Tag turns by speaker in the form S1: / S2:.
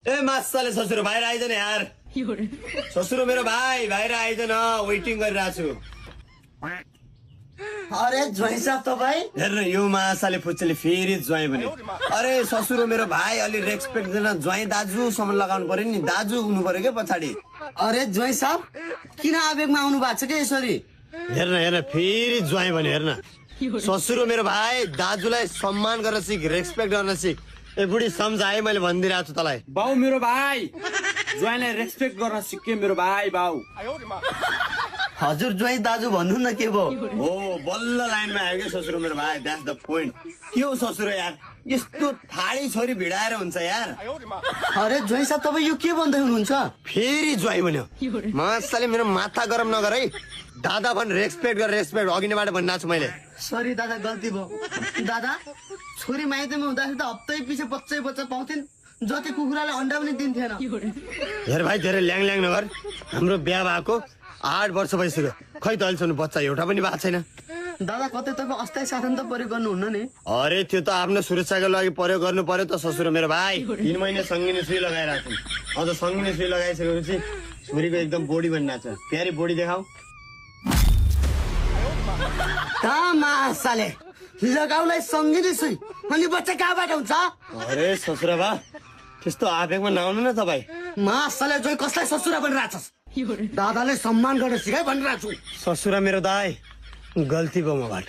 S1: ए मासाले ससुरो बाहिर आइदैन यार। ससुरो मेरो भाइ बाहिर आइदैन, वेटिङ गरिरहेको छु।
S2: अरे ज्वाइँ साहब तपाईँ
S1: हेर्न यो मासाले फुच्चेले फेरि ज्वाइँ भने। अरे ससुरो मेरो भाइ अलि रेस्पेक्ट दिन ज्वाइँ दाजुसम्म लगाउनु पर्यो नि, दाजु हुनु पर्यो क्या पछाडि।
S2: अरे ज्वाइँ साहब किन आवेगमा आउनु भएको छ कि यसरी?
S1: हेर्न हेर्न फेरि ज्वाइँ भने। हेर्न ससुरो मेरो भाइ, दाजुलाई सम्मान गर्न सिक, रेस्पेक्ट गर्न सिक। ए बुढी सम्झाए, मैले भनिदिरहेको छु तँलाई।
S3: बाउ मेरो भाइ, ज्वाइँलाई रेस्पेक्ट गर्न सिक्यो मेरो भाइ बाउ।
S2: हजुर ज्वाइँ दाजु भन्नु न के भयो?
S1: हो बल्ल लाइनमा आयो क्या ससुरो मेरो भाइ, द्याट्स द पोइन्ट। के हो ससुरो यार, यस्तो थाडी छोरी भिडाएर हुन्छ यार।
S2: अरे ज्वाइँ साहब तपाईँ यो के भन्दै हुनुहुन्छ?
S1: फेरि ज्वाइँ भन्यो। मासाले मेरो माथा गरम नगर है। दादा भन्, रेस्पेक्ट गर, रेस्पेक्ट। अघि नैबाट भनिरहेको छु मैले।
S2: सरी दादा, गल्ती भयो। दादा छोरी माइतीमा हुँदाखेरि त हप्तै पछि बच्चा पाउँथेन, जति कुखुराले अन्डा पनि दिन्थेन।
S1: हेर भाइ धेरै ल्याङ ल्याङ नगर। हाम्रो बिहा भएको 8 वर्ष भइसक्यो, खै त अहिलेसम्म बच्चा एउटा पनि भएको छैन।
S2: दादा कतै तपाईँ अस्थायी साधन त प्रयोग गर्नुहुन्न नि?
S1: अरे त्यो त आफ्नो सुरक्षाको लागि प्रयोग गर्नु पर्यो त ससुरो मेरो भाइ। 3 महिना सङ्गिनी सुई लगाइरहेको छु। अझ सङ्गिनी सुई लगाइसकेपछि छोरीको एकदम बोडी बनिरहेको छ। प्यारी बोडी देखाऊ।
S2: मासाले लगाउलाई सङ्गिनी सुई, अनि बच्चा कहाँबाट हुन्छ?
S1: अरे ससुरा बा, त्यस्तो आवेगमा नआउनु न तपाईँ।
S2: मासाले जोइ कसलाई ससुरा भनिरहेको छस्? दादाले सम्मान गर्न सिकाइ भनिरहेको छु।
S1: ससुरा मेरो दाइ, गल्ती भयो मबाट।